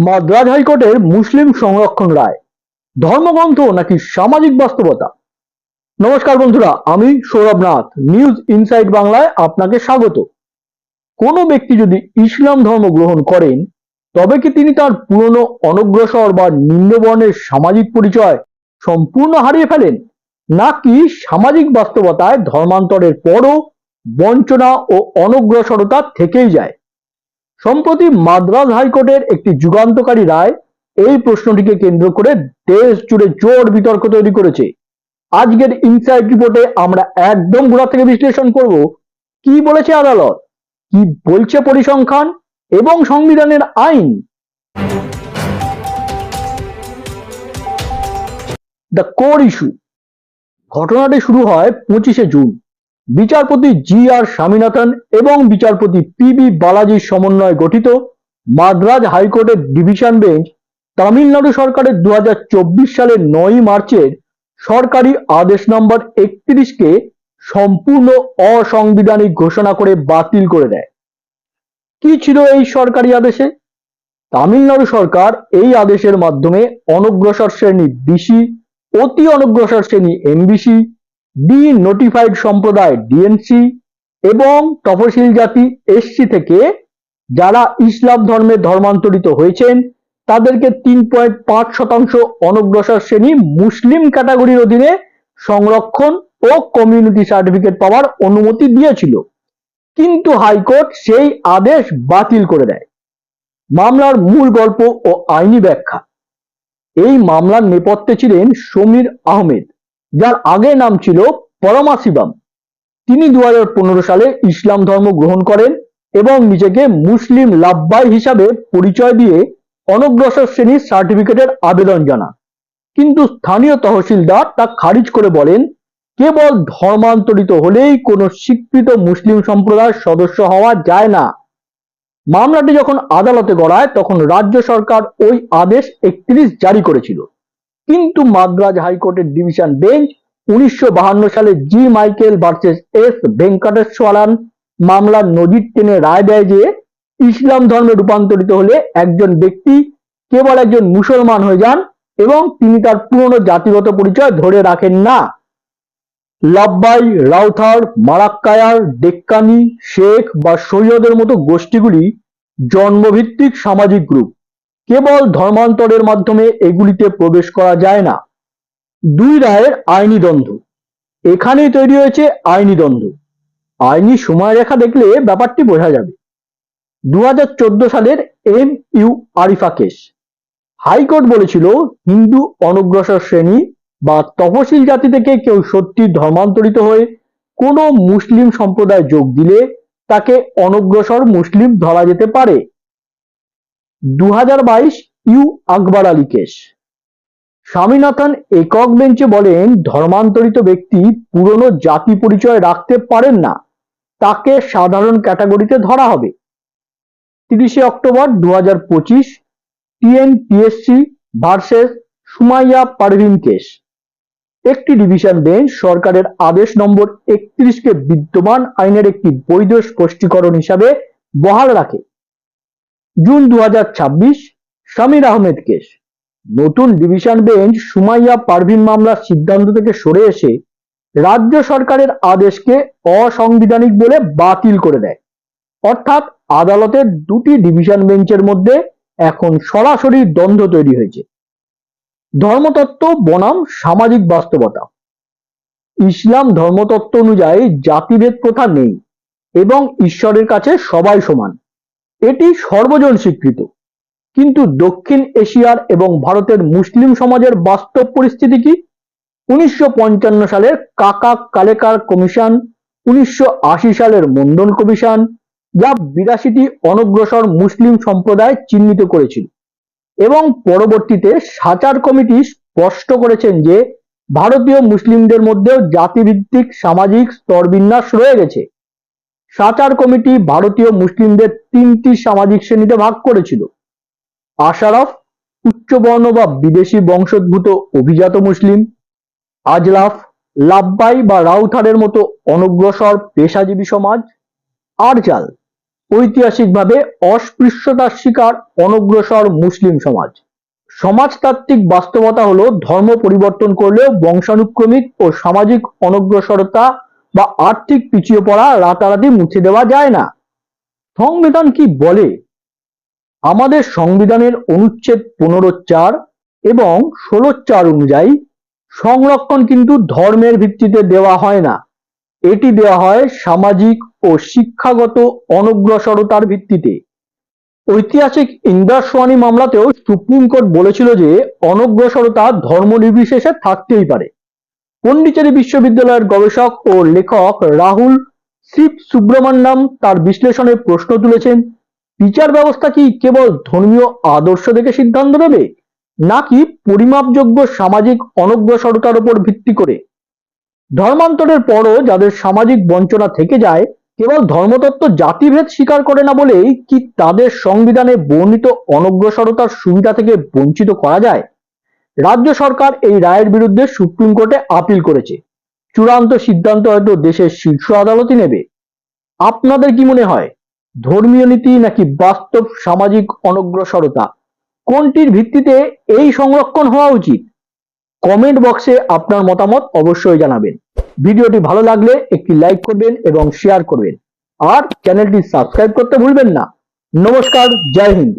মাদ্রাজ হাইকোর্টের মুসলিম সংরক্ষণ রায় ধর্মগ্রন্থ নাকি সামাজিক বাস্তবতা। নমস্কার বন্ধুরা, আমি সৌরভ নাথ, নিউজ ইনসাইট বাংলায় আপনাকে স্বাগত। কোনো ব্যক্তি যদি ইসলাম ধর্ম গ্রহণ করেন তবে কি তিনি তার পুরনো অনগ্রসর বা নিম্নবর্ণের সামাজিক পরিচয় সম্পূর্ণ হারিয়ে ফেলেন, নাকি সামাজিক বাস্তবতায় ধর্মান্তরের পরও বঞ্চনা ও অনগ্রসরতা থেকেই যায়? সম্প্রতি মাদ্রাজ হাইকোর্টের একটি যুগান্তকারী রায় এই প্রশ্নটিকে কেন্দ্র করে দেশ জুড়ে জোর বিতর্ক তৈরি করেছে। আজকের ইনসাইট রিপোর্টে আমরা একদম গোড়া থেকে বিশ্লেষণ করব কি বলেছে আদালত, কি বলছে পরিসংখ্যান এবং সংবিধানের আইন। The core issue. ঘটনাটি শুরু হয় 25শে জুন। বিচারপতি জি.আর. স্বামীনাথন এবং বিচারপতি পি.বি. বালাজির সমন্বয়ে গঠিত মাদ্রাজ হাইকোর্টের ডিভিশন বেঞ্চ তামিলনাড়ু সরকারের 2024 সালের 9 মার্চের সরকারি আদেশ নম্বর 31কে সম্পূর্ণ অসাংবিধানিক ঘোষণা করে বাতিল করে দেয়। কি ছিল এই সরকারি আদেশে? তামিলনাড়ু সরকার এই আদেশের মাধ্যমে অনগ্রসর শ্রেণী বিসি, অতি অনগ্রসর শ্রেণী এমবিসি, ডি নোটিফাইড সম্প্রদায় ডিএনসি এবং তফসিল জাতি এসসি থেকে যারা ইসলাম ধর্মে ধর্মান্তরিত হয়েছেন তাদেরকে 3.5% অনগ্রসর শ্রেণী মুসলিম ক্যাটাগরির অধীনে সংরক্ষণ ও কমিউনিটি সার্টিফিকেট পাওয়ার অনুমতি দিয়েছিল, কিন্তু হাইকোর্ট সেই আদেশ বাতিল করে দেয়। মামলার মূল গল্প ও আইনি ব্যাখ্যা। এই মামলার নেপথ্যে ছিলেন সমীর আহমেদ, যার আগের নাম ছিল পরমাশিবম। তিনি 2015 সালে ইসলাম ধর্ম গ্রহণ করেন এবং নিজেকে মুসলিম লাব্বাই হিসাবে পরিচয় দিয়ে অনগ্রসর শ্রেণীর সার্টিফিকেটের আবেদন জানান, কিন্তু স্থানীয় তহসিলদার তা খারিজ করে বলেন কেবল ধর্মান্তরিত হলেই কোনো স্বীকৃত মুসলিম সম্প্রদায়ের সদস্য হওয়া যায় না। মামলাটি যখন আদালতে গড়ায় তখন রাজ্য সরকার ওই আদেশ 31 জারি করেছিল, কিন্তু মাদ্রাজ হাইকোর্টের ডিভিশন বেঞ্চ 1952 সালে জি মাইকেল ভার্সেস এস ভেঙ্কটেশ্বরান মামলার নজির টেনে রায় দেয় যে ইসলাম ধর্মে রূপান্তরিত হলে একজন ব্যক্তি কেবল একজন মুসলমান হয়ে যান এবং তিনি তার পুরনো জাতিগত পরিচয় ধরে রাখেন না। লাব্বাই, রাউথার, মারাক্কায়ার, ডেক্কানি, শেখ বা সৈয়দের মতো গোষ্ঠীগুলি জন্মভিত্তিক সামাজিক গ্রুপ, কেবল ধর্মান্তরের মাধ্যমে এগুলিতে প্রবেশ করা যায় না। দুই রায়ের আইনি দ্বন্দ্ব। এখানেই তৈরি হয়েছে আইনি দ্বন্দ্ব। আইনি সময়রেখা দেখলে ব্যাপারটি বোঝা যাবে। 2014 সালের এম.ইউ. আরিফা কেস। হাইকোর্ট বলেছিল হিন্দু অনগ্রসর শ্রেণী বা তফসিল জাতি থেকে কেউ সত্যি ধর্মান্তরিত হয়ে কোনো মুসলিম সম্প্রদায় যোগ দিলে তাকে অনগ্রসর মুসলিম ধরা যেতে পারে। 2022 ইউ আকবর আলী কেস। স্বামীনাথন একক বেঞ্চে বলেন ধর্মান্তরিত ব্যক্তি পুরনো জাতি পরিচয় রাখতে পারেন না, তাকে সাধারণ ক্যাটাগরিতে ধরা হবে। 30শে October 2025 TNPSC versus Sumaiya Parveen case. একটি ডিভিশন বেঞ্চ সরকারের আদেশ নম্বর 31কে বিদ্যমান আইনের একটি বৈধ স্পষ্টীকরণ হিসাবে বহাল রাখে। June 2026 Samir Ahmed case. নতুন ডিভিশন বেঞ্চ সুমাইয়া পারভিন মামলার সিদ্ধান্ত থেকে সরে এসে রাজ্য সরকারের আদেশকে অসাংবিধানিক বলে বাতিল করে দেয়। অর্থাৎ আদালতের দুটি ডিভিশন বেঞ্চের মধ্যে এখন সরাসরি দ্বন্দ্ব তৈরি হয়েছে। ধর্মতত্ত্ব বনাম সামাজিক বাস্তবতা। ইসলাম ধর্মতত্ত্ব অনুযায়ী জাতিভেদ প্রথা নেই এবং ঈশ্বরের কাছে সবাই সমান, এটি সর্বজন স্বীকৃত। কিন্তু দক্ষিণ এশিয়ার এবং ভারতের মুসলিম সমাজের বাস্তব পরিস্থিতি কি? 1955 সালের কাকা কালেকার কমিশন, 1980 সালের মন্ডল কমিশন, যা 82টি অনগ্রসর মুসলিম সম্প্রদায় চিহ্নিত করেছিল, এবং পরবর্তীতে সাচার কমিটি স্পষ্ট করেছেন যে ভারতীয় মুসলিমদের মধ্যেও জাতিভিত্তিক সামাজিক স্তরবিন্যাস রয়ে গেছে। সাচার কমিটি ভারতীয় মুসলিমদের 3টি সামাজিক শ্রেণীতে ভাগ করেছিল: আশারফ, উচ্চবর্ণ বা বিদেশি বংশোদ্ভূত অভিজাত মুসলিম; আজলাফ, লাব্বাই বা রাউথারের মতো অনগ্রসর পেশাজীবী সমাজ; আরজাল, ঐতিহাসিকভাবে অস্পৃশ্যতার শিকার অনগ্রসর মুসলিম সমাজ। সমাজতাত্ত্বিক বাস্তবতা হলো ধর্ম পরিবর্তন করলেও বংশানুক্রমিক ও সামাজিক অনগ্রসরতা বা আর্থিক পিছিয়ে পড়া রাতারাতি মুছে দেওয়া যায় না। সংবিধান কি বলে? আমাদের সংবিধানের অনুচ্ছেদ 15(4) এবং 16(4) অনুযায়ী সংরক্ষণ কিন্তু ধর্মের ভিত্তিতে দেওয়া হয় না, এটি দেওয়া হয় সামাজিক ও শিক্ষাগত অনগ্রসরতার ভিত্তিতে। ঐতিহাসিক ইন্দ্রাসওয়ানি মামলাতেও সুপ্রিম কোর্ট বলেছিল যে অনগ্রসরতা ধর্ম নির্বিশেষে থাকতেই পারে। পন্ডিচেরি বিশ্ববিদ্যালয়ের গবেষক ও লেখক রাহুল শিব সুব্রমণ্যম তার বিশ্লেষণে প্রশ্ন তুলেছেন, বিচার ব্যবস্থা কি কেবল ধর্মীয় আদর্শ দেখে সিদ্ধান্ত নেবে, নাকি পরিমাপযোগ্য সামাজিক অনগ্রসরতার উপর ভিত্তি করে? ধর্মান্তরের পরও যাদের সামাজিক বঞ্চনা থেকে যায় কেবল ধর্মতত্ত্ব জাতিভেদ স্বীকার করে না বলেই কি তাদের সংবিধানে বর্ণিত অনগ্রসরতার সুবিধা থেকে বঞ্চিত করা যায়? রাজ্য সরকার এই রায়ের বিরুদ্ধে সুপ্রিম কোর্টে আপিল করেছে। চূড়ান্ত সিদ্ধান্ত হয়তো দেশের শীর্ষ আদালতই নেবে। আপনাদের কি মনে হয়, ধর্মীয় নীতি নাকি বাস্তব সামাজিক অনগ্রসরতা, কোনটির ভিত্তিতে এই সংরক্ষণ হওয়া উচিত? কমেন্ট বক্সে আপনার মতামত অবশ্যই জানাবেন। ভিডিওটি ভালো লাগলে একটি লাইক করবেন এবং শেয়ার করবেন, আর চ্যানেলটি সাবস্ক্রাইব করতে ভুলবেন না। নমস্কার, জয় হিন্দ।